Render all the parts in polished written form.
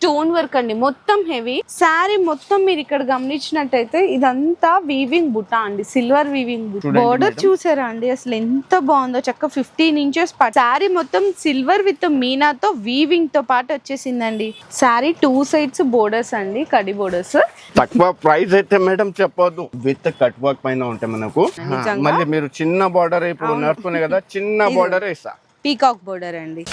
Stone work అండి, మొత్తం heavy sari మొత్తం. మీరు ఇక్కడ గమనించినట్టయితే ఇదంతా వీవింగ్ బుటా అండి, సిల్వర్ వీవింగ్ బుటా. బోర్డర్ చూసారా అండి అసలు ఎంత బాగుందో, చక్క 15 ఇంచెస్ శారీ మొత్తం సిల్వర్ విత్ మీనాతో వీవింగ్ తో పాటు వచ్చేసిందండి. శారీ 2 సైడ్స్ బోర్డర్స్ అండి, కడి బోర్డర్స్. తక్కువ ప్రైస్ అయితే మేడం చెప్పొద్దు, విత్ కట్ వర్క్ పైన ఉంటే మనకు. మళ్ళీ మీరు చిన్న బోర్డర్ ఇప్పుడు నడుపుతున్నాయి కదా, చిన్న బోర్డర్ ఇస్తా, పీకాక్ బోర్డర్ అండి.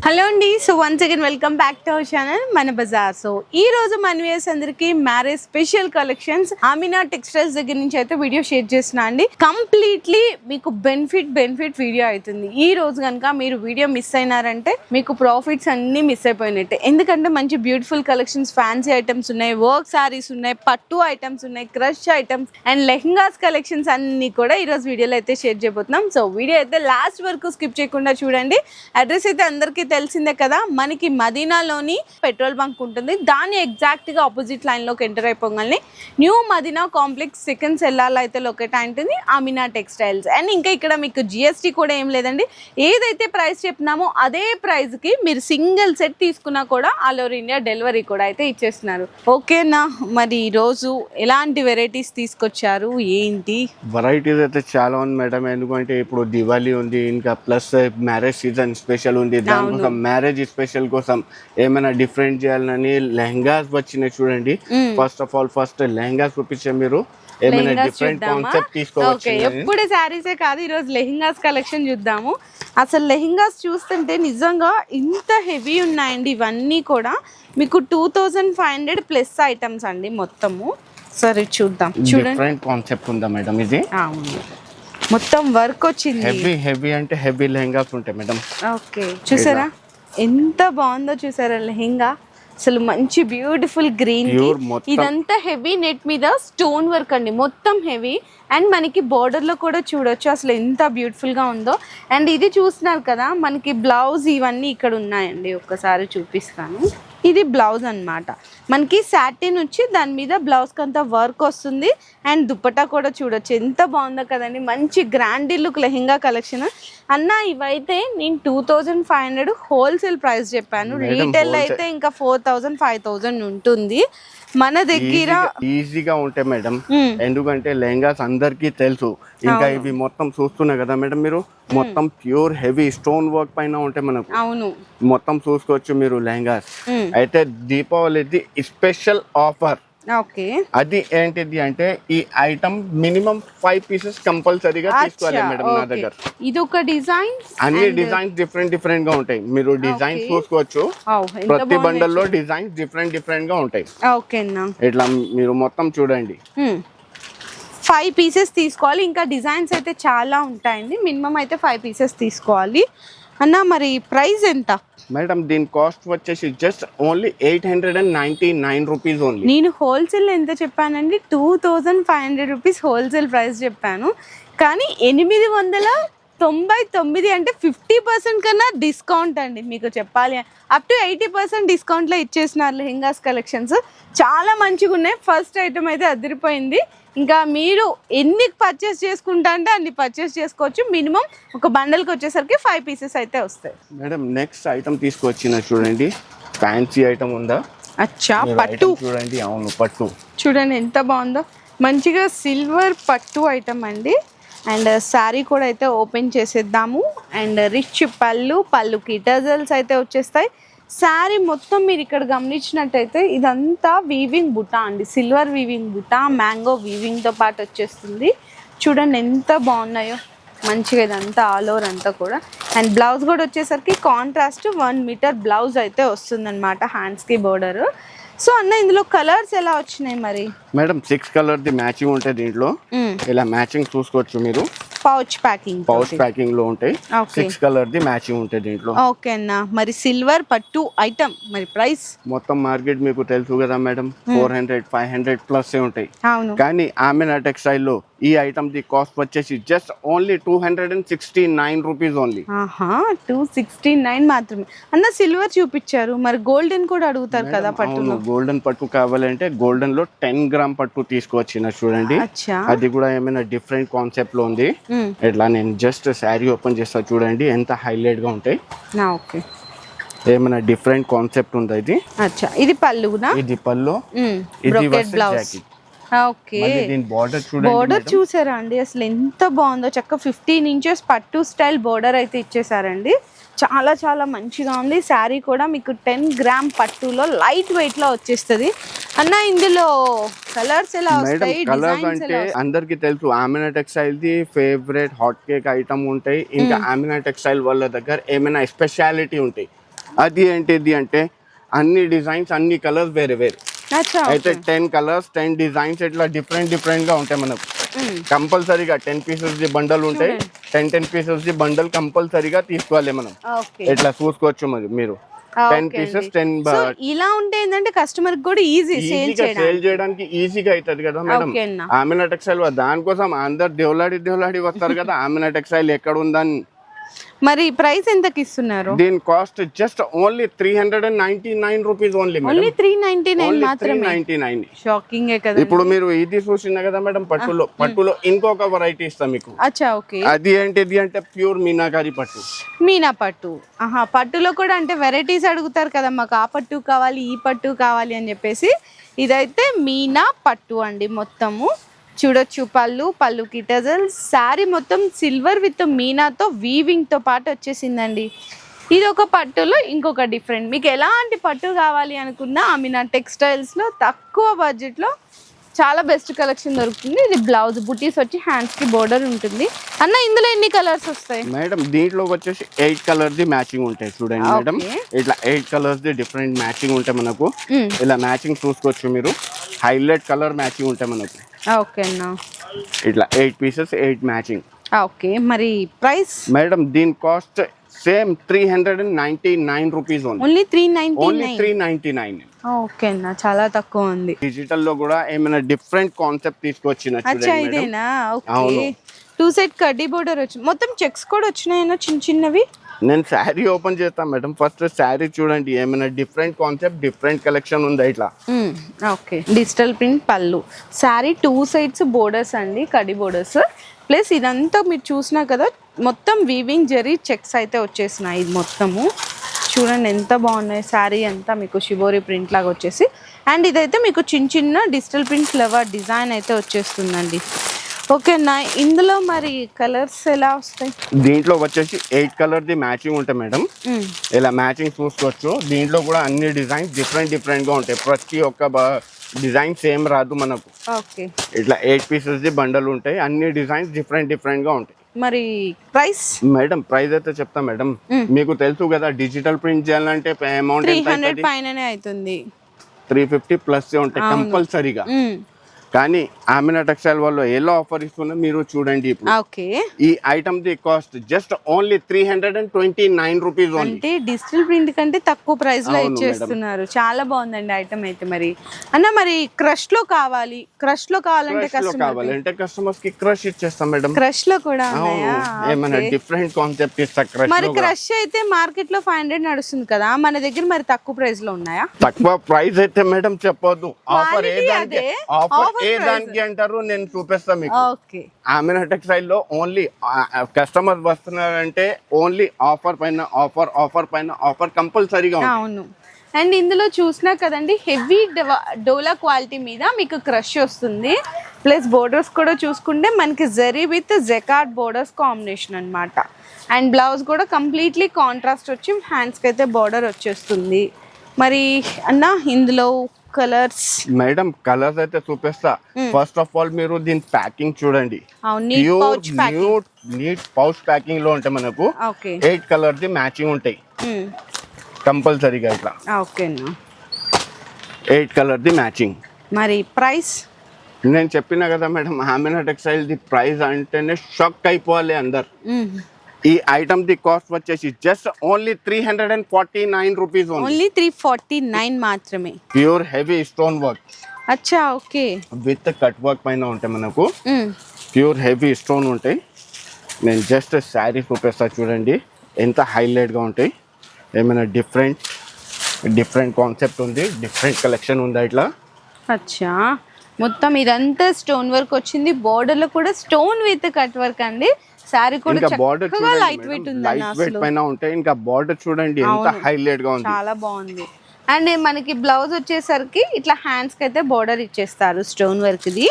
హలో అండి, so once again welcome back to our channel మన బజార్. సో ఈ రోజు మన వ్యూయర్స్ అందరికి marriage special collections Amina textiles దగ్గర నుంచి అయితే వీడియో షేర్ చేస్తున్నా అండి. కంప్లీట్లీ మీకు బెనిఫిట్ వీడియో అవుతుంది. ఈ రోజు కనుక మీరు వీడియో మిస్ అయినారంటే మీకు ప్రాఫిట్స్ అన్ని మిస్ అయిపోయినట్టే. ఎందుకంటే మంచి బ్యూటిఫుల్ కలెక్షన్స్, ఫ్యాన్సీ ఐటమ్స్ ఉన్నాయి, వర్క్ సారీస్ ఉన్నాయి, పట్టు ఐటమ్స్ ఉన్నాయి, crush items and lehengas collections అన్ని కూడా ఈ రోజు వీడియోలో అయితే షేర్ చేయబోతున్నాం. సో వీడియో అయితే లాస్ట్ వరకు స్కిప్ చేయకుండా చూడండి. అడ్రస్ అయితే అందరికీ తెలిసిందే కదా, మనకి మదీనాలోని పెట్రోల్ బంక్ ఉంటుంది, దాని ఎగ్జాక్ట్ గా ఆపోజిట్ లైన్ లోకి ఎంటర్ అయిపోగానే న్యూ మదీనా కాంప్లెక్స్ సెకండ్ సెల్లార్లో అయితే లొకేట్ ఉంటుంది ఆమినా టెక్స్టైల్స్. అండ్ ఇంకా ఇక్కడ మీకు జిఎస్టీ కూడా ఏం లేదండి, ఏదైతే ప్రైస్ చెప్పినామో అదే ప్రైస్ కి మీరు సింగిల్ సెట్ తీసుకున్నా కూడా ఆల్ ఓవర్ ఇండియా డెలివరీ కూడా అయితే ఇచ్చేస్తున్నారు. ఓకేనా, మరి ఈ రోజు ఎలాంటి వెరైటీస్ తీసుకొచ్చారు ఏంటి? వెరైటీస్ అయితే చాలా ఉంది మేడం, ఎందుకంటే ఇప్పుడు దివాళీ ఉంది, ఇంకా ప్లస్ మ్యారేజ్ సీజన్ స్పెషల్ ఉంది, దానికోసం మ్యారేజ్ స్పెషల్ కోసం ఏమైనా డిఫరెంట్ చేయాలని లెహంగాస్ వచ్చినాయి చూడండి. ఫస్ట్ ఆఫ్ ఆల్ లెహంగాస్ చూపించే మీరు ఏమైనా డిఫరెంట్ కాన్సెప్ట్ తీసుకోవచ్చు. ఎప్పుడు శారీసే కాదు, ఈ రోజు లెహంగాస్ కలెక్షన్ చూద్దాము. అసలు లెహంగాస్ చూస్తుంటే నిజంగా ఇంత హెవీ ఉన్నాయండి. ఇవన్నీ కూడా మీకు 2500 ప్లస్ ఐటమ్స్ అండి మొత్తము. సరే చూద్దాం. చూడండి, డిఫరెంట్ కాన్సెప్ట్ ఉందా మేడం ఇది? మొత్తం వర్క్ వచ్చింది. హెవీ అంటే హెవీ లెహంగాస్ ఉంటాయి మేడం. ఓకే, చూసారా ఎంత బాగుందో, చూసారా లెహంగా అసలు మంచి బ్యూటిఫుల్ గ్రీన్. ఇదంతా హెవీ నెట్ మీద స్టోన్ వర్క్ అండి, మొత్తం హెవీ. అండ్ మనకి బోర్డర్ లో కూడా చూడొచ్చు అసలు ఎంత బ్యూటిఫుల్ గా ఉందో. అండ్ ఇది చూస్తున్నారు కదా, మనకి బ్లౌజ్ ఇవన్నీ ఇక్కడ ఉన్నాయండి, ఒక్కసారి చూపిస్తాను. ఇది బ్లౌజ్ అన్నమాట, మనకి సాటిన్ వచ్చి దాని మీద బ్లౌజ్ కంతా వర్క్ వస్తుంది. అండ్ దుపట్టా కూడా చూడొచ్చు ఎంత బాగుందో కదండి, మంచి గ్రాండ్ లుక్ లెహంగా కలెక్షన్. అన్న ఇవైతే నేను 2500 హోల్సేల్ ప్రైస్ చెప్పాను, రీటైల్ అయితే ఇంకా 4000 5000 ఉంటుంది మన దగ్గర. ఈజీగా ఉంటాయి మేడం, ఎందుకంటే లెహంగాస్ అందరికీ తెలుసు. ఇంకా ఇవి మొత్తం చూస్తున్నా కదా మేడం, మీరు మొత్తం ప్యూర్ హెవీ స్టోన్ వర్క్ పైన ఉంటాయి మనకు. అవును, మొత్తం చూసుకోవచ్చు మీరు లెహంగాస్. అయితే దీపావళిది స్పెషల్ ఆఫర్. ఓకే, అది ఏంటిది అంటే ఈ ఐటమ్ మినిమం 5 పీసెస్ కంపల్సరీగా తీసుకోవాలి మేడం నా దగ్గర. ఇది ఒక డిజైన్, అన్ని డిజైన్స్ డిఫరెంట్ గా ఉంటాయి, మీరు డిజైన్స్ చూసుకోవచ్చు. ప్రతి బండల్ లో డిజైన్స్ డిఫరెంట్ గా ఉంటాయి. ఓకేనా, ఇట్లా మీరు మొత్తం చూడండి. 5 పీసెస్ తీసుకోవాలి, ఇంకా డిజైన్స్ అయితే చాలా ఉంటాయండి. మినిమం అయితే 5 పీసెస్ తీసుకోవాలి. అన్న మరి ప్రైస్ ఎంత మేడం? దీని కాస్ట్ వచ్చేసి జస్ట్ ఓన్లీ 899 రూపీస్ ఓన్లీ. నేను హోల్సేల్ ఎంత చెప్పానండి, 2500 రూపీస్ హోల్సేల్ ప్రైస్ చెప్పాను, కానీ 899 అంటే 50% కన్నా డిస్కౌంట్ అండి. మీకు చెప్పాలి అప్ టు 80% డిస్కౌంట్లో ఇచ్చేసినారు లెహంగాస్ కలెక్షన్స్. చాలా మంచిగా ఉన్నాయి. ఫస్ట్ ఐటమ్ అయితే అదిరిపోయింది. ఇంకా మీరు ఎన్ని పర్చేస్ చేసుకుంటా అంటే అన్ని పర్చేస్ చేసుకోవచ్చు. మినిమం ఒక బండల్కి వచ్చేసరికి 5 పీసెస్ అయితే వస్తాయి. మేడం నెక్స్ట్ ఐటమ్ తీసుకొచ్చిన చూడండి, ఫ్యాన్సీ ఐటమ్ ఉందా? అచ్చా, పట్టు చూడండి. అవును, పట్టు చూడండి ఎంత బాగుందో, మంచిగా సిల్వర్ పట్టు ఐటమ్ అండి. అండ్ శారీ కూడా అయితే ఓపెన్ చేసేద్దాము. అండ్ రిచ్ పళ్ళుకి టజల్స్ అయితే వచ్చేస్తాయి. శారీ మొత్తం మీరు ఇక్కడ గమనించినట్టయితే ఇదంతా వీవింగ్ బుటా అండి, సిల్వర్ వీవింగ్ బుటా, మ్యాంగో వీవింగ్తో పాటు వచ్చేస్తుంది. చూడండి ఎంత బాగున్నాయో, మంచిగా ఇదంతా ఆల్ ఓవర్ అంతా కూడా. అండ్ బ్లౌజ్ కూడా వచ్చేసరికి కాంట్రాస్ట్ 1 మీటర్ బ్లౌజ్ అయితే వస్తుందన్నమాట, హ్యాండ్స్కి బోర్డర్. సో అన్న ఇందులో కలర్స్ ఎలా వచ్చినాయి మరి? మేడం 6 కలర్ ది మ్యాచింగ్ ఉంటాయి దీంట్లో. ఇలా మ్యాచింగ్ చూసుకోవచ్చు మీరు. పౌచ్ ప్యాకింగ్ లో ఉంటాయి. 6 కలర్ ది మ్యాచింగ్ ఉంటాయి దీంట్లో. ఓకే అన్న, మరి సిల్వర్ పట్టు ఐటమ్ మరి ప్రైస్? మొత్తం మార్కెట్ మీకు తెలుసు కదా మేడం, 400 500 ప్లస్ ఉంటాయి. అవును, కానీ ఆమెనా టెక్స్టైల్ లో ఈ ఐటమ్ ది కాస్ట్ వచ్చేసి జస్ట్ ఓన్లీ 269 రూపీస్ ఓన్లీ. ఆహా 269 మాత్రమే. అన్న సిల్వర్ చూపించారు, మరి గోల్డెన్ కూడా అడుగుతారు కదా పట్టులో. గోల్డెన్ పట్టు కావాలంటే గోల్డెన్ లో 10 గ్రామ్ పట్టు తీసుకొచ్చిన చూడండి. అచ్చా, అది కూడా ఏమైనా డిఫరెంట్ కాన్సెప్ట్ లో ఉంది. ఇట్లా నేను జస్ట్ శారీ ఓపెన్ చేస్తా చూడండి ఎంత హైలైట్ గా ఉంటాయి. ఓకే, ఏమైనా డిఫరెంట్ కాన్సెప్ట్ ఉంది ఇది. అచ్చా, ఇది పళ్ళునా? ఇది పళ్ళు, ఇది బ్రోకెట్ బ్లౌజ్. జాకెట్. ఓకే, దీని బార్డర్ చూడండి. బోర్డర్ చూసారా అండి అసలు ఎంత బాగుందో, చక్క 15 ఇంచెస్ పట్టు స్టైల్ బోర్డర్ అయితే ఇచ్చేసారండి. చాలా చాలా మంచిగా ఉంది. శారీ కూడా మీకు 10 గ్రామ్ పట్టులో లైట్ వెయిట్ లో వచ్చేస్తుంది. అన్న ఇందులో కలర్స్ ఎలా వస్తాయి? కలర్స్ అంటే అందరికి తెలుసు Amina textile the favourite hot cake item ఉంటాయి. ఇంకా ఆమినా టెక్స్టైల్ వాళ్ళ దగ్గర ఏమైనా స్పెషాలిటీ ఉంటాయి. అది ఏంటిది అంటే అన్ని డిజైన్స్ అన్ని కలర్స్ వేరే వేరే అయితే 10 కలర్స్ 10 డిజైన్స్ ఇట్లా డిఫరెంట్ గా ఉంటాయి మనకు. కంపల్సరీగా 10 పీసెస్ ది బండల్ ఉంటాయి. 10 పీసెస్ ది బండల్ కంపల్సరీగా తీసుకోవాలి మనం. ఇట్లా చూసుకోవచ్చు మీరు 10 పీసెస్ 10 ఇలా ఉంటే ఏంటంటే కస్టమర్ కూడా ఈజీ సేల్ చేయడానికి ఈజీగా అవుతుంది కదా మేడం. ఆమినా టెక్స్టైల్ దానికోసం అందరు దేవలాడి వస్తారు కదా ఆమినా టెక్స్టైల్ ఎక్కడ ఉందని. మరి ప్రైస్ ఎంతకి ఇస్తున్నారు? దీని cost just only 399 rupees only. Only 399 మాత్రమే. 399. షాకింగ్ కదా. ఇప్పుడు మీరు ఇది చూసినా కదా మేడం పట్టులో ఇంకొక వెరైటీ ఇస్తాం మీకు. అచ్చా, ఓకే. అది ఏంటిది అంటే ప్యూర్ మీనాకారి పట్టు. మీనా పట్టు. ఆహా, పట్టులో కూడా అంటే వెరైటీస్ అడుగుతారు కదా, మాకు ఆ పట్టు కావాలి ఈ పట్టు కావాలి అని చెప్పేసి. ఇదైతే మీనా పట్టు అండి. మొత్తము చూడొచ్చు, పళ్ళుకి టజల్. శారీ మొత్తం సిల్వర్ విత్ మీనాతో వీవింగ్ తో పాటు వచ్చేసిందండి. ఇది ఒక పట్టులో ఇంకొక డిఫరెంట్. మీకు ఎలాంటి పట్టు కావాలి అనుకున్నా ఆమినా టెక్స్టైల్స్ లో తక్కువ బడ్జెట్ లో చాలా బెస్ట్ కలెక్షన్ దొరుకుతుంది. ఇది బ్లౌజ్ బుటీస్ వచ్చి హ్యాండ్స్ కి బోర్డర్ ఉంటుంది. అన్న ఇందులో ఎన్ని కలర్స్ వస్తాయి మేడం? దీంట్లో వచ్చేసి 8 కలర్స్ ది మ్యాచింగ్ ఉంటాయి చూడండి మేడం. ఇట్లా 8 కలర్స్ ది డిఫరెంట్ మ్యాచింగ్ ఉంటాయి మనకు. ఇలా మ్యాచింగ్ చూసుకోవచ్చు మీరు. హైలైట్ కలర్ మ్యాచింగ్ ఉంటాయి మనకు. ఓకే అన్న, ఇట్లా 8 పీసెస్ 8 మ్యాచింగ్. ఓకే, మరి ప్రైస్? మేడం దీని cost same 399 rupees only 399. Okay అన్న, చాలా తక్కువ ఉంది. డిజిటల్ లో కూడా ఏమైనా డిఫరెంట్ కాన్సెప్ట్ తీసుకొచ్చిన ఇదేనా? ఓకే, 2 సెట్ కడ్డీ బోర్డర్ వచ్చి మొత్తం చెక్స్ కూడా వచ్చినాయన్నా చిన్న చిన్నవి. నేను శారీ ఓపెన్ చేస్తాను మేడం. ఫస్ట్ శారీ చూడండి ఏమైనా డిఫరెంట్ కాన్సెప్ట్ డిఫరెంట్ కలెక్షన్ ఉందా ఇట్లా. ఓకే, డిజిటల్ ప్రింట్ పళ్ళు. శారీ 2 సైడ్స్ బోర్డర్స్ అండి, కడ్డీ బోర్డర్స్. ప్లస్ ఇదంతా మీరు చూసినా కదా మొత్తం వీవింగ్ జరీ చెక్స్ అయితే వచ్చేసినాయి. ఇది మొత్తము చూడండి ఎంత బాగున్నాయి. శారీ అంతా మీకు షిబోరి ప్రింట్ లాగా వచ్చేసి, అండ్ ఇదైతే మీకు చిన్న డిజిటల్ ప్రింట్ ఫ్లవర్ డిజైన్ అయితే వచ్చేస్తుందండి. ఓకేనా, ఇందులో మరి కలర్స్ ఎలా వస్తాయి? దీంట్లో వచ్చేసి 8 కలర్ ది మ్యాచింగ్ ఉంటాయి మేడం. ఇలా మ్యాచింగ్ చూసుకోవచ్చు. దీంట్లో కూడా అన్ని డిజైన్స్ డిఫరెంట్ గా ఉంటాయి. ప్రతి ఒక్క డిజైన్ సేమ్ రాదు మనకు. ఓకే, ఇట్లా 8 పీసెస్ ది బండల్ ఉంటాయి. అన్ని డిజైన్స్ డిఫరెంట్ గా ఉంటాయి. మరి ప్రైస్? మేడం ప్రైస్ అయితే చెప్తా మేడం. మీకు తెలుసు కదా డిజిటల్ ప్రింట్ చేయాలంటే అమౌంట్ 300 పైననే అవుతుంది. 350 ప్లస్ ఉంటాయి కంపల్సరీగా. కానీ ఆమినా టెక్స్టైల్ వాళ్ళు ఎలా ఆఫర్ ఇస్తున్నా మీరు చూడండి. ఇప్పుడు ఈ item the cost just only 329 rupees. అంటే డిజిటల్ ప్రింట్ కంటే తక్కువ ప్రైస్ లో ఇచ్చేస్తున్నారు. చాలా బాగుందండి ఐటమ్ అయితే. మరి అన్న మరి క్రష్ లో కావాలంటే కస్టమర్స్ కి క్రష్ ఇచ్చేస్తాం మేడం. క్రష్ లో కూడా ఏమైనా డిఫరెంట్ కాన్సెప్ట్ ఇస్తా. మరి క్రష్ అయితే మార్కెట్ లో 500 నడుస్తుంది కదా, మన దగ్గర మరి తక్కువ ప్రైస్ లో ఉన్నాయా? తక్కువ ప్రైస్ అయితే మేడం చెప్పొద్దు. ఆఫర్ ఏదానికి అంటారు నేను చూపిస్తా మీకు. ఆమినా టెక్స్టైల్ లో ఓన్లీ కస్టమర్ వస్తున్నారంటే ఓన్లీ ఆఫర్ పైన ఆఫర్ కంపల్సరీగా. అవును, అండ్ ఇందులో చూసినా కదండి హెవీ డోలా క్వాలిటీ మీద మీకు క్రష్ వస్తుంది. ప్లస్ బోర్డర్స్ కూడా చూసుకుంటే మనకి zari with jacquard borders combination అన్నమాట. అండ్ బ్లౌజ్ కూడా కంప్లీట్లీ కాంట్రాస్ట్ వచ్చి హ్యాండ్స్కి అయితే బోర్డర్ వచ్చేస్తుంది. మరి అన్న ఇందులో కలర్స్? మేడం కలర్స్ అయితే చూపిస్తా. ఫస్ట్ ఆఫ్ ఆల్ మీరు దీని ప్యాకింగ్ చూడండి. నీట్ పౌచ్ ప్యాకింగ్ లో ఉంటాయి మనకు. 8 కలర్ ది మ్యాచింగ్ ఉంటాయి కంపల్సరీగా. ఇట్లా 8 కలర్ ది మ్యాచింగ్. మరి ప్రైస్? నేను చెప్పినా కదా madam Amina textile the price అంటేనే షాక్ అయిపోవాలి అందరు. ఈ ఐటమ్ ది కాస్ట్ వచ్చేసి జస్ట్ ఓన్లీ 349 రూపీస్. ఓన్లీ 349 మాత్రమే. Pure heavy stone work. అచ్చా ఓకే. విత్ కట్ వర్క్ పైన ఉంటాయి మనకు, ప్యూర్ హెవీ స్టోన్ ఉంటాయి. నేను జస్ట్ శారీ చూపిస్తా చూడండి ఎంత హైలైట్గా ఉంటాయి. ఏమైనా డిఫరెంట్ కాన్సెప్ట్ ఉంది, డిఫరెంట్ కలెక్షన్ ఉంది ఇట్లా. అచ్చా మొత్తం ఇదంతా స్టోన్ వర్క్ వచ్చింది, బోర్డర్ లో కూడా స్టోన్ విత్ కట్ వర్క్ అండి. సారీ కూడా ఇంకా బార్డర్ చక్కగా లైట్ వెయిట్ ఉంది, లైట్ వెయిట్ పైన ఉంటాయి. ఇంకా బార్డర్ చూడండి ఎంత హైలైట్ గా ఉంది, చాలా బాగుంది. అండ్ మనకి బ్లౌజ్ వచ్చేసరికి ఇట్లా హ్యాండ్స్ కి అయితే బోర్డర్ ఇచ్చేస్తారు స్టోన్ వర్క్ ది.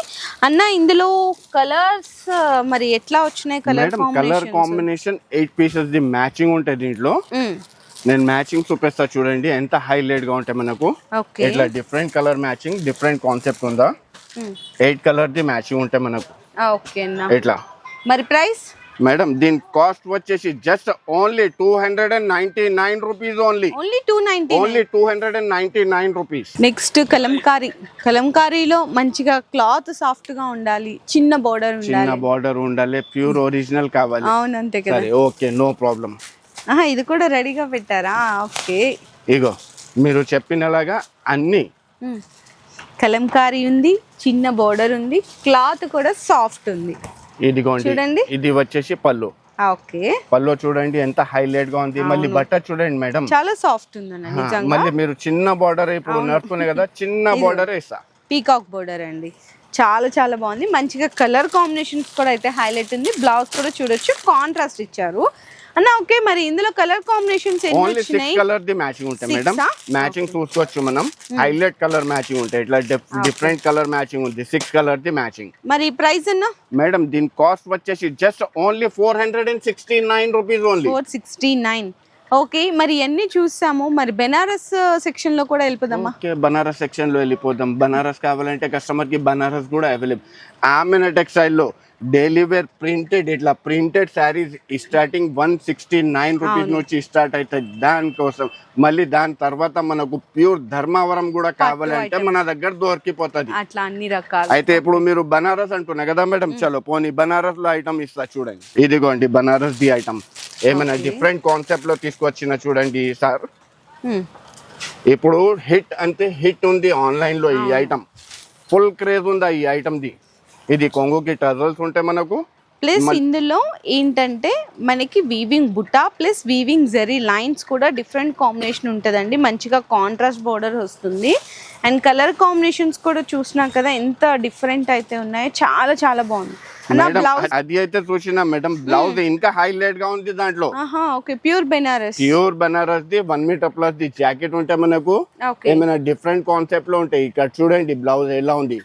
అన్న ఇందులో కలర్స్ మరి ఎట్లా వచ్చినాయి? Colour combination 8 pieces the matching ఉంటాయి దీంట్లో. నేను మ్యాచింగ్ చూపిస్తా చూడండి ఎంత హైలైట్ గా ఉంటాయి మనకు. ఇట్లా different colour matching, different concept ఉందా. 8 కలర్ ది మ్యాచింగ్ ఉంటాయి మనకు. ఓకే ఇట్లా. మరి ప్రైస్ మేడం దీని కాస్ట్ వచ్చేసి just only 299 rupees. Only 299 rupees. Next కలంకారీలో మంచిగా క్లాత్ సాఫ్ట్ గా ఉండాలి, చిన్న బోర్డర్ ఉండాలి, ప్యూర్ ఒరిజినల్ కావాలి. అవును అంతే కదా. Okay no problem. ఇది కూడా రెడీగా పెట్టారా? ఓకే. ఇగో మీరు చెప్పినలాగా అన్ని కలంకారీ ఉంది, చిన్న బోర్డర్ ఉంది, క్లాత్ కూడా సాఫ్ట్ ఉంది. ఇదిగోండి చూడండి, ఇది వచ్చేసి పళ్ళు. ఓకే. పళ్ళు చూడండి ఎంత హైలైట్ గా ఉంది. మళ్ళీ బట్ట చూడండి మేడం, చాలా సాఫ్ట్ ఉందండి నిజంగా. మళ్ళీ మీరు చిన్న బోర్డర్ ఇప్పుడు నడుపునే కదా, చిన్న బోర్డర్ ఇస్తా, పీకాక్ బోర్డర్ అండి. చాలా చాలా బాగుంది. మంచిగా కలర్ కాంబినేషన్స్ కూడా అయితే హైలైట్ ఉంది. బ్లౌజ్ కూడా చూడొచ్చు, కాంట్రాస్ట్ ఇచ్చారు అన్న. ఓకే మరి ఇందులో కలర్ కాంబినేషన్స్ ఓన్లీ 6 కలర్ ది మ్యాచింగ్ ఉంటాయి మేడం. మ్యాచింగ్ చూసుకోవచ్చు మనం, హైలైట్ కలర్ మ్యాచింగ్ ఉంటాయి. ఇట్లా డిఫరెంట్ కలర్ మ్యాచింగ్ ఉంది. 6 కలర్ ది మ్యాచింగ్. మరి ప్రైస్ అన్న? మేడం దీని కాస్ట్ వచ్చేసి just only 469 rupees. Only 469. Okay మరి అన్ని చూసాము, మరి బెనారస్ సెక్షన్ లో కూడా వెళ్ళిపోదామా? ఓకే బనారస్ సెక్షన్ లో వెళ్ళిపోదాం. బనారస్ కావాలంటే కస్టమర్ కి బనారస్ కూడా అవైలబుల్. ఆమెన టెక్స్టైల్ లో డైలీ వేర్ ప్రింటెడ్, ఇట్లా ప్రింటెడ్ శారీస్ స్టార్టింగ్ 169 రూపీస్ నుంచి స్టార్ట్ అవుతాయి. దానికోసం మళ్ళీ దాని తర్వాత మనకు ప్యూర్ ధర్మవరం కూడా కావాలంటే మన దగ్గర దొరికిపోతుంది. అట్లా అన్ని రకాలు. అయితే ఇప్పుడు మీరు బనారస్ అంటున్నా కదా మేడం, చలో పోనీ బనారస్ లో ఐటమ్ ఇస్తా చూడండి. ఇదిగోండి బనారస్ ది ఐటమ్. ఏమైనా డిఫరెంట్ కాన్సెప్ట్ లో తీసుకొచ్చిన చూడండి సార్. ఇప్పుడు హిట్ అంటే హిట్ ఉంది ఆన్లైన్ లో. ఈ ఐటమ్ ఫుల్ క్రేజ్ ఉందా ఈ ఐటమ్ ది. ఇది కొంగుకి టజల్స్ ఉంటాయి మనకు. ప్లస్ ఇందులో ఏంటంటే మనకి వీవింగ్ బుట్టా ప్లస్ వీవింగ్ జరీ లైన్స్ కూడా డిఫరెంట్ కాంబినేషన్ ఉంటుందండి. మంచిగా కాంట్రాస్ట్ బోర్డర్ వస్తుంది. అండ్ కలర్ కాంబినేషన్స్ కూడా చూసినా కదా ఎంత డిఫరెంట్ అయితే ఉన్నాయో, చాలా చాలా బాగుంది. అది అయితే చూసినా మేడం, బ్లౌజ్ ఇంకా హైలైట్ గా ఉంది దాంట్లో. ఓకే ప్యూర్ బెనారస్ ది 1 మీటర్ ప్లస్ ది జాకెట్ ఉంటాయి మనకు. ఏమైనా డిఫరెంట్ కాన్సెప్ట్ లో ఉంటాయి. ఇక్కడ చూడండి బ్లౌజ్ ఎలా ఉంది,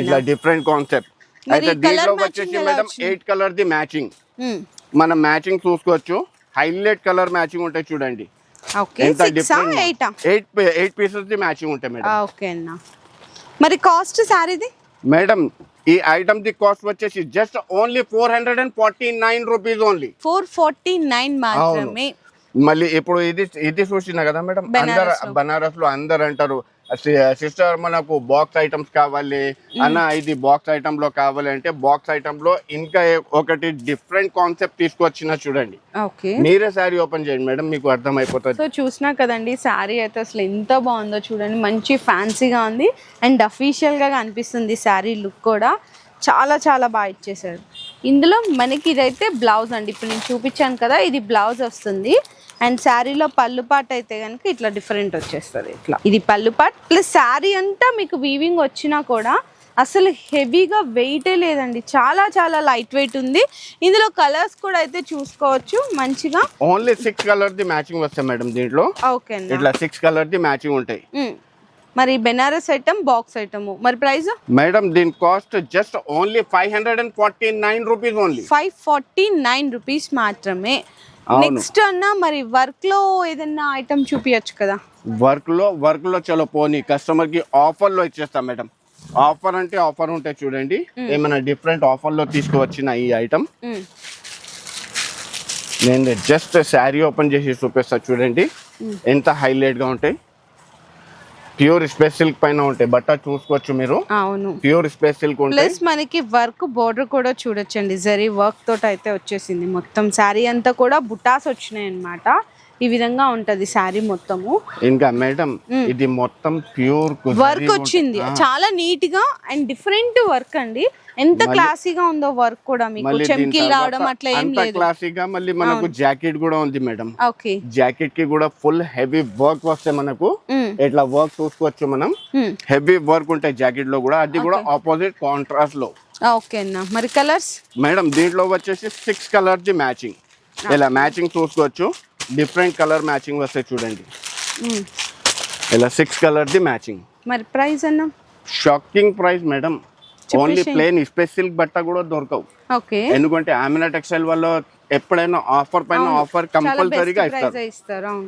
ఇట్లా డిఫరెంట్ కాన్సెప్ట్. అయితే దీంట్లో వచ్చేసి మేడం 8 కలర్ ది మ్యాచింగ్. మనం మ్యాచింగ్ చూసుకోవచ్చు, హైలైట్ కలర్ మ్యాచింగ్ ఉంటాయి చూడండి. ఎంత డిఫరెంట్. 8 పీసెస్ ది మ్యాచింగ్ ఉంటాయి మేడం. ఓకే అన్న. మరి కాస్ట్ సారీది మేడం ఈ ఐటమ్ ది కాస్ట్ వచ్చేసి జస్ట్ ఓన్లీ 449 రూపీస్. ఓన్లీ 449 మాత్రమే. మళ్ళీ ఇప్పుడు ఇది చూసినా కదా మేడం, బనారస్ లో అందరు అంటారు సిస్టర్ మనకు బాక్స్ ఐటమ్స్ కావాలి అన్న, ఇది బాక్స్ ఐటమ్ లో కావాలి అంటే బాక్స్ ఐటమ్ లో ఇంకా ఒకటి డిఫరెంట్ కాన్సెప్ట్ తీసుకొచ్చిన చూడండి. మీరే శారీ ఓపెన్ చేయండి మేడం, మీకు అర్థం అయిపోతుంది. సో చూసినా కదండి శారీ అయితే అసలు ఎంత బాగుందో చూడండి. మంచి ఫ్యాన్సీగా ఉంది అండ్ అఫీషియల్ గా అనిపిస్తుంది. శారీ లుక్ కూడా చాలా చాలా బాగా ఇచ్చేసారు. ఇందులో మనకి ఇదైతే బ్లౌజ్ అండి, ఇప్పుడు నేను చూపించాను కదా, ఇది బ్లౌజ్ వస్తుంది. అండ్ శారీలో పళ్ళు పాట్ అయితే కనుక ఇట్లా డిఫరెంట్ వచ్చేస్తుంది. ఇట్లా ఇది పళ్ళు పాట్ ప్లస్ శారీ అంతా మీకు వీవింగ్ వచ్చినా కూడా అసలు హెవీగా వెయిటే లేదండి, చాలా చాలా లైట్ వెయిట్ ఉంది. ఇందులో కలర్స్ కూడా అయితే చూసుకోవచ్చు మంచిగా. ఓన్లీ 6 కలర్ ది మ్యాచింగ్ వస్తాయి మేడం దీంట్లో. ఓకే ఇట్లా 6 కలర్ ది మ్యాచింగ్ ఉంటాయి. మరి బెనారస్ ఐటమ్ బాక్స్ ఐటమ్ మరి ప్రైస్? మేడం దీని cost just only 549 rupees. Only 549 rupees మాత్రమే. నెక్స్ట్ అన్న మరి వర్క్ లో ఏదైనా ఐటమ్ చూపించచ్చు కదా. వర్క్ లో చలో పోనీ కస్టమర్ కి ఆఫర్ లో ఇచ్చేస్తాం మేడం. ఆఫర్ అంటే ఆఫర్ ఉంటాయి చూడండి. ఏమైనా డిఫరెంట్ ఆఫర్ లో తీసుకువచ్చిన ఈ ఐటమ్ నేను జస్ట్ శారీ ఓపెన్ చేసి చూపిస్తా చూడండి ఎంత హైలైట్ గా ఉంటాయి. ప్యూర్ స్పేస్ సిల్క్ పైన ఉంటాయి, బట్ట చూసుకోవచ్చు మీరు. అవును ప్యూర్ స్పేస్ సిల్క్ ఉంటాయి. ప్లస్ మనకి వర్క్ బోర్డర్ కూడా చూడొచ్చండి, జరీ వర్క్ తోటి అయితే వచ్చేసింది. మొత్తం శారీ అంతా కూడా బుటాస్ వచ్చినాయి అన్నమాట. ఈ విధంగా ఉంటది శారీ మొత్తము. ఇంకా మేడం ఇది మొత్తం ప్యూర్ వర్క్ వచ్చింది, చాలా నీట్ గా అండ్ డిఫరెంట్ వర్క్ అండి. ఎంత క్లాసీగా ఉందో వర్క్ కూడా, మీకు చెమ్కిల్ రావడం అట్లా ఏం లేదు. క్లాసీగా మళ్ళీ మనకు జాకెట్ కూడా ఉంది మేడం. ఓకే, జాకెట్ కి కూడా ఫుల్ హెవీ వర్క్ వస్తే మనకు ఇట్లా వర్క్ చూసుకోవచ్చు మనం. హెవీ వర్క్ ఉంటాయి జాకెట్ లో కూడా, అది కూడా ఆపోజిట్ కాంట్రాస్ట్ లో. ఓకే అన్న, మరి కలర్స్ మేడం దీంట్లో వచ్చేసి 6 కలర్ ది మ్యాచింగ్, ఇలా మ్యాచింగ్ చూసుకోవచ్చు. డిఫరెంట్ కలర్ మ్యాచింగ్ వస్తాయి చూడండి, ఇలా 6 కలర్ ది మ్యాచింగ్. మరి ప్రైస్ అన్న? Shocking price madam, only plane special బట్ట కూడా దొరకవు. ఓకే, ఎందుకంటే ఆమినా టెక్స్టైల్ వాళ్ళు ఎప్పుడైనా ఆఫర్ పైన ఆఫర్ కంపల్సరీగా ఇస్తారు.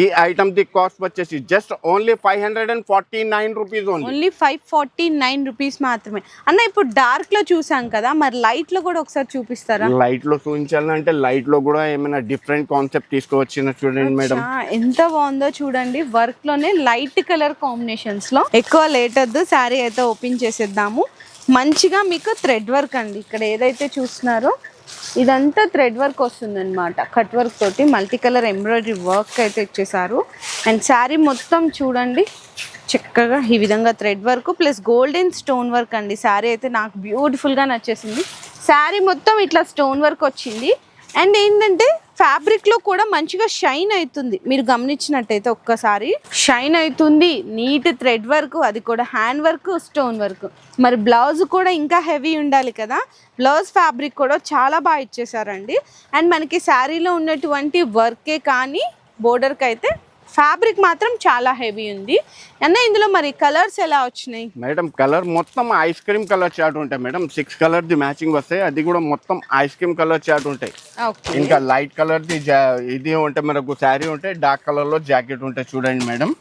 ఈ ఐటమ్ ది కాస్ట్ వచ్చేసి just only 549 rupees. Only 549 rupees మాత్రమే. అన్న ఇప్పుడు డార్క్ లో చూసాం కదా, మరి లైట్ లో కూడా ఒకసారి చూపిస్తారా? లైట్ లో చూపించాలంటే లైట్ లో కూడా ఏమైనా డిఫరెంట్ కాన్సెప్ట్ తీసుకువచ్చిన చూడండి మేడం. ఎంత బాగుందో చూడండి, వర్క్ లోనే లైట్ కలర్ కాంబినేషన్స్ లో. ఎక్కువ లేట్ వద్దు, శారీ అయితే ఓపెన్ చేసేద్దాము. మంచిగా మీకు థ్రెడ్ వర్క్ అండి, ఇక్కడ ఏదైతే చూస్తున్నారో ఇదంతా థ్రెడ్ వర్క్ వస్తుంది అనమాట. కట్ వర్క్ తోటి మల్టీ కలర్ ఎంబ్రాయిడరీ వర్క్ అయితే ఇచ్చేసారు. అండ్ శారీ మొత్తం చూడండి చక్కగా ఈ విధంగా thread work plus golden stone work అండి. శారీ అయితే నాకు బ్యూటిఫుల్గా నచ్చేసింది. శారీ మొత్తం ఇట్లా స్టోన్ వర్క్ వచ్చింది. అండ్ ఏంటంటే ఫ్యాబ్రిక్లో కూడా మంచిగా షైన్ అవుతుంది, మీరు గమనించినట్టయితే ఒక్కసారి షైన్ అవుతుంది. నీట్ థ్రెడ్ వర్క్, అది కూడా హ్యాండ్ వర్క్, స్టోన్ వర్క్. మరి బ్లౌజ్ కూడా ఇంకా హెవీ ఉండాలి కదా, బ్లౌజ్ ఫ్యాబ్రిక్ కూడా చాలా బాగా ఇచ్చేసారండి. అండ్ మనకి శారీలో ఉన్నటువంటి వర్కే కానీ బోర్డర్కి అయితే ఫ్యాబ్రిక్ మాత్రం చాలా హెవీ ఉంది. అన్న ఇందులో మరి కలర్స్ ఎలా వచ్చినాయి మేడం? కలర్ మొత్తం ఐస్ క్రీమ్ కలర్ చార్ట్ ఉంటాయి మేడం. 6 కలర్ ది మ్యాచింగ్ వస్తాయి, అది కూడా మొత్తం ఐస్ క్రీమ్ కలర్ చార్ట్ ఉంటాయి. ఇంకా లైట్ కలర్ ది ఇది ఉంటాయి మనకు శారీ ఉంటాయి, డార్క్ కలర్ లో జాకెట్ ఉంటాయి చూడండి మేడం.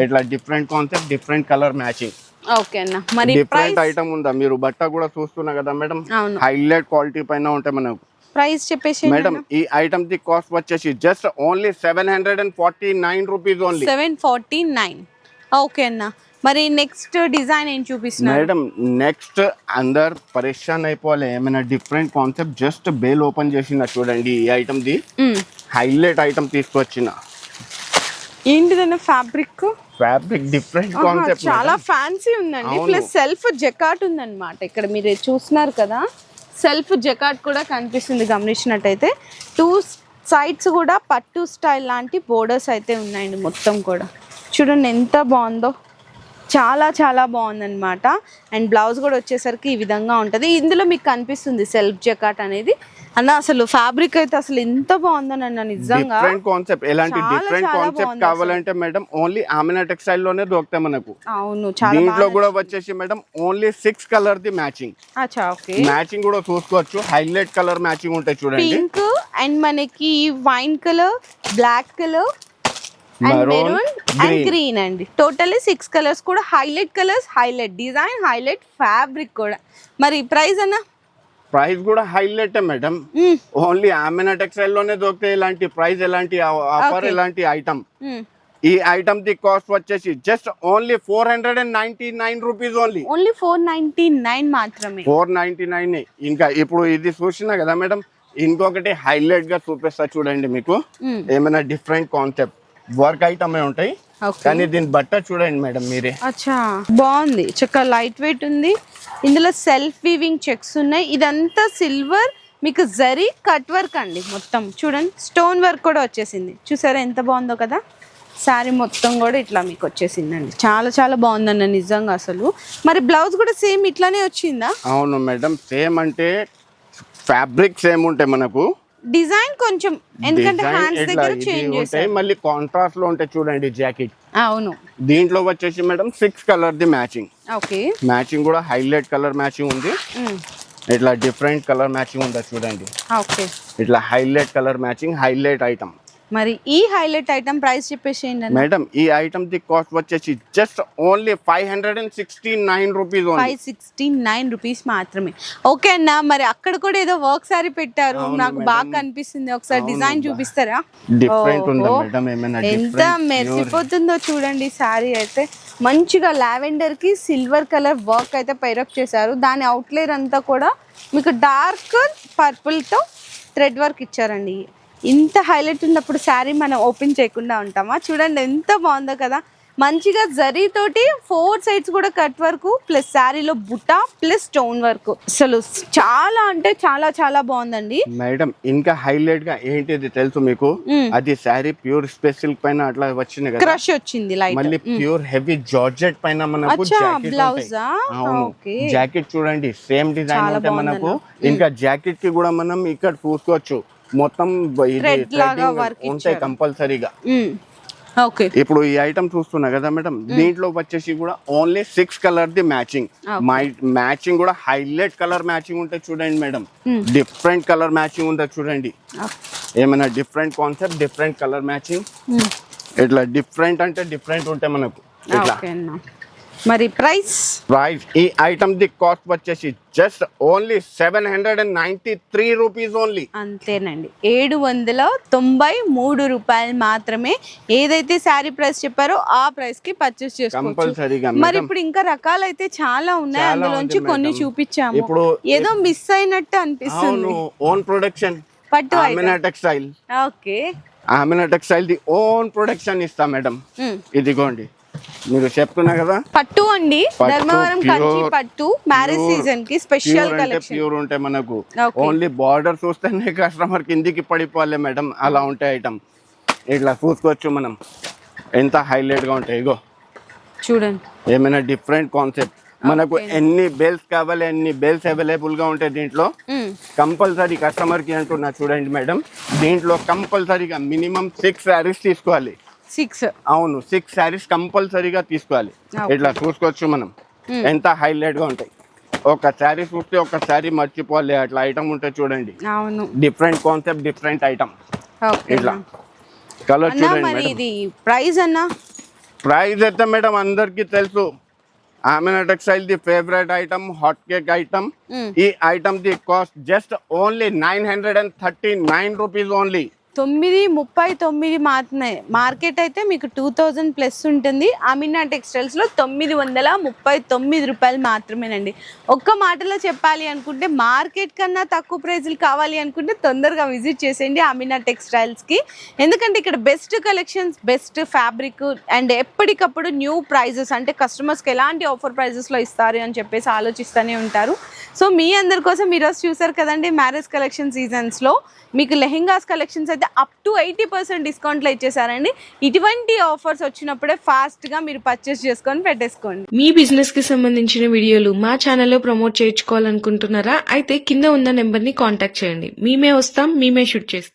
ఇట్లా different concept, different colour matching. Okay అన్న, మరి డిఫరెంట్ ఐటమ్ ఉందా? మీరు బట్ట కూడా చూస్తున్నా కదా మేడం, హైలైట్ క్వాలిటీ పైన ఉంటాయి మనకు. ప్రైస్ చెప్పేసి మేడం ఈ ఐటమ్ ది కాస్ట్ వచ్చేసి just only 749 rupees. Only 749. Okay అన్న, మరి నెక్స్ట్ డిజైన్ ఏం చూపిస్తున్నారు మేడం? నెక్స్ట్ అందరు పరేషాన్ అయిపోవాలి, ఏమైనా different concept. Just bale open చేసిన చూడండి, ఈ ఐటమ్ ది హైలైట్ ఐటమ్ తీసుకొచ్చిన. ఏంటిదన్న ఫ్యాబ్రిక్? ఫ్యాబ్రిక్ డిఫరెంట్ కాన్సెప్ట్, చాలా ఫ్యాన్సీ ఉందండి. ప్లస్ సెల్ఫ్ జకాట్ ఉందన్నమాట. ఇక్కడ మీరు చూస్తున్నారు కదా, సెల్ఫ్ జకాట్ కూడా కనిపిస్తుంది గమనించినట్టయితే. 2 సైడ్స్ కూడా పట్టు స్టైల్ లాంటి బోర్డర్స్ అయితే ఉన్నాయండి. మొత్తం కూడా చూడండి ఎంత బాగుందో, చాలా చాలా బాగుందన్నమాట. అండ్ బ్లౌజ్ కూడా వచ్చేసరికి ఈ విధంగా ఉంటుంది. ఇందులో మీకు కనిపిస్తుంది సెల్ఫ్ జకాట్ అనేది. అన్న అసలు ఫ్యాబ్రిక్ అయితే అసలు ఎంత బాగుందని అన్న, నిజంగా డిఫరెంట్ కాన్సెప్ట్. ఎలాంటి డిఫరెంట్ కాన్సెప్ట్ కావాలంటే మేడం ఓన్లీ ఆమినా టెక్స్టైల్ లోనే దొరుకుతాయి మనకు. అవును, దీంట్లో కూడా వచ్చేసి మేడం ఓన్లీ 6 కలర్ ది మ్యాచింగ్. మ్యాచింగ్ కూడా చూసుకోవచ్చు, హైలైట్ కలర్ మ్యాచింగ్ ఉంటాయి చూడండి. పింక్ అండ్ మనకి wine colour, black colour and maroon and green అండి. టోటల్లీ 6 కలర్స్ కూడా highlight colours, highlight design, highlight fabric కూడా. మరి ప్రైస్ అన్న? ప్రైస్ కూడా highlight madam, only Amina textile లోనే దొరుకుతాయి ఇలాంటి ప్రైస్, ఎలాంటి ఆఫర్, ఎలాంటి ఐటమ్. ఈ ఐటమ్ ది కాస్ట్ వచ్చేసి జస్ట్ ఓన్లీ 499 రూపీస్. ఓన్లీ 499 మాత్రమే. 499. ఇంకా ఇప్పుడు ఇది చూసినా కదా మేడం, ఇంకొకటి హైలైట్ గా చూపిస్తా చూడండి మీకు. ఏమైనా డిఫరెంట్ కాన్సెప్ట్ వర్క్ ఐటమే ఉంటాయి, కానీ దీని బట్ట చూడండి మేడం మీరే. అచ్చా, బాగుంది, చక్కగా లైట్ వెయిట్ ఉంది. ఇందులో సెల్ఫ్ వీవింగ్ చెక్స్ ఉన్నాయి. ఇదంతా సిల్వర్ మీకు జరీ కట్ వర్క్ అండి. మొత్తం చూడండి, స్టోన్ వర్క్ కూడా వచ్చేసింది. చూసారా ఎంత బాగుందో కదా. శారీ మొత్తం కూడా ఇట్లా మీకు వచ్చేసిందండి. చాలా చాలా బాగుందన్న నిజంగా అసలు. మరి బ్లౌజ్ కూడా సేమ్ ఇట్లానే వచ్చిందా? అవును మేడం, సేమ్ అంటే ఫ్యాబ్రిక్ సేమ్ ఉంటాయి మనకు, డిజైన్ కొంచెం ఎందుకంటే హ్యాండ్స్ దగ్గర చేంజ్ చేశారు. మళ్ళీ కాంట్రాస్ట్ లో ఉంటాయి చూడండి జాకెట్. అవును, దీంట్లో వచ్చేసి మేడం 6 కలర్ ది మ్యాచింగ్. ఓకే, మ్యాచింగ్ కూడా హైలైట్ కలర్ మ్యాచింగ్ ఉంది. ఇట్లా డిఫరెంట్ కలర్ మ్యాచింగ్ ఉంటుంది చూడండి. ఓకే, ఇట్లా highlight colour matching, highlight item. మరి ఈ హైలైట్ ఐటమ్ ప్రైస్ చెప్పేసేయండి మేడం. ఈ ఐటమ్ ది కాస్ట్ వచ్చేసి జస్ట్ ఓన్లీ 569 రూపీస్. 569 రూపీస్ మాత్రమే. ఓకే అన్న, మరి అక్కడ కూడా ఏదో వర్క్ సారీ పెట్టారు, నాకు బాగా కనిపిస్తుంది. ఒకసారి డిజైన్ చూపిస్తారా? డిఫరెంట్ ఉందా మేడం? ఏమైనా ఎంత మెరిసిపోతుందో చూడండి. సారీ అయితే మంచిగా లావెండర్ కి సిల్వర్ కలర్ వర్క్ అయితే పైరప్ చేశారు. దాని అవుట్లైర్ అంతా కూడా మీకు డార్క్ పర్పుల్ తో థ్రెడ్ వర్క్ ఇచ్చారండి. ఇంత హైలైట్ ఉన్నప్పుడు శారీ మనం ఓపెన్ చేయకుండా ఉంటామా? చూడండి ఎంత బాగుందో కదా. మంచిగా జరీ తోటి 4 సైడ్స్ కూడా కట్ వర్క్ ప్లస్ శారీలో బుట్ట ప్లస్ స్టోన్ వర్క్. అసలు చాలా అంటే చాలా చాలా బాగుందండి మేడం. ఇంకా హైలైట్ గా ఏంటిది తెలుసు మీకు? అది శారీ ప్యూర్ స్పెషల్ పైన అట్లా వచ్చింది కదా, క్రష్ వచ్చింది లైట్. మళ్ళీ ప్యూర్ హెవీ జార్జెట్ పైన మనకు బ్లౌజ్. జాకెట్ చూడండి సేమ్ డిజైన్ ఉంటాయి మనకు. ఇంకా జాకెట్ కి కూడా మనం ఇక్కడ చూసుకోవచ్చు మొత్తం ఉంటాయి కంపల్సరీగా. ఓకే, ఇప్పుడు ఈ ఐటమ్ చూస్తున్నా కదా మేడం, దీంట్లో వచ్చేసి కూడా ఓన్లీ 6 కలర్ ది మ్యాచింగ్. మ్యాచింగ్ కూడా హైలైట్ కలర్ మ్యాచింగ్ ఉంటాయి చూడండి మేడం. డిఫరెంట్ కలర్ మ్యాచింగ్ ఉంటుంది చూడండి. ఏమైనా different concept, different colour matching, ఇట్లా డిఫరెంట్ అంటే డిఫరెంట్ ఉంటాయి మనకు ఇట్లా. మరి ప్రైస్ ఈ ఐటమ్ ది కాస్ట్ వచ్చేసి జస్ట్ ఓన్లీ 793 రూపీస్ ఓన్లీ. అంతేనండి, 793 రూపాయలు మాత్రమే. ఏదైతే శారీ ప్రైస్ చెప్పారో ఆ ప్రైస్ కి పర్చేస్ చేసుకోవచ్చు. మరి ఇప్పుడు ఇంకా రకాలు అయితే చాలా ఉన్నాయి, అందులోంచి కొన్ని చూపించాము. ఇప్పుడు ఏదో మిస్ అయినట్టు అనిపిస్తుంది. ఓన్ ప్రొడక్షన్ పట్టు Amina textile. Okay, Amina textile the own production ఇస్తా మేడం. ఇదిగోండి మీరు చెప్తున్నా కదా, పట్టు అండి, ధర్మవరం కంచి పట్టు మ్యారేజ్ సీజన్ కి స్పెషల్ కలెక్షన్. ప్యూర్ ఉంటాయి మనకు. ఓన్లీ బార్డర్ చూస్తేనే కస్టమర్ కిందికి పడిపోవాలి మేడం, అలా ఉంటాయి ఐటమ్. ఇట్లా చూసుకోవచ్చు మనం ఎంత హైలైట్ గా ఉంటాయి. ఇగో చూడండి, ఏమైనా డిఫరెంట్ కాన్సెప్ట్ మనకు. ఎన్ని బెల్స్ కావాలి అన్ని బెల్స్ అవైలబుల్ గా ఉంటాయి దీంట్లో. కంపల్సరీ కస్టమర్ కి అంటున్నా చూడండి మేడం, దీంట్లో కంపల్సరీగా మినిమం 6 శారీస్ తీసుకోవాలి. 6, అవును 6 శారీస్ కంపల్సరీగా తీసుకోవాలి. ఇట్లా చూసుకోవచ్చు మనం ఎంత హైలైట్ గా ఉంటాయి. ఒక శారీ చూస్తే ఒక శారీ మర్చిపోవాలి అట్లా ఐటమ్ ఉంటాయి చూడండి. అవును, డిఫరెంట్ కాన్సెప్ట్, డిఫరెంట్ ఐటమ్. ఇట్లా కలర్ చూడండి. ఇది ప్రైస్ అన్నా? ప్రైస్ అయితే మేడం అందరికి తెలుసు, Amina textile the favourite item, hot cake item. ఈ item the cost just only 939 rupees only. 939 మాత్రమే. మార్కెట్ అయితే మీకు 2000 ప్లస్ ఉంటుంది. ఆమినా టెక్స్టైల్స్ లో 939 రూపాయలు మాత్రమేనండి. ఒక్క మాటలో చెప్పాలి అనుకుంటే మార్కెట్ కన్నా తక్కువ ప్రైజులు కావాలి అనుకుంటే తొందరగా విజిట్ చేసేయండి ఆమినా టెక్స్టైల్స్ కి. ఎందుకంటే ఇక్కడ best collections, best fabric and ఎప్పటికప్పుడు న్యూ ప్రైజెస్, అంటే కస్టమర్స్కి ఎలాంటి ఆఫర్ ప్రైజెస్లో ఇస్తారు అని చెప్పేసి ఆలోచిస్తూనే ఉంటారు. సో మీ అందరి కోసం ఈరోజు చూసారు కదండి, మ్యారేజ్ కలెక్షన్ సీజన్స్లో మీకు లెహెంగాస్ కలెక్షన్స్ అయితే అప్ టు 80% డిస్కౌంట్లో ఇచ్చేసారండి. ఇటువంటి ఆఫర్స్ వచ్చినప్పుడే ఫాస్ట్గా మీరు పర్చేస్ చేసుకొని పెట్టేసుకోండి. మీ బిజినెస్కి సంబంధించిన వీడియోలు మా ఛానల్లో ప్రమోట్ చేయించుకోవాలనుకుంటున్నారా? అయితే కింద ఉన్న నెంబర్ని కాంటాక్ట్ చేయండి. మేమే వస్తాం, మేమే షూట్ చేస్తాం.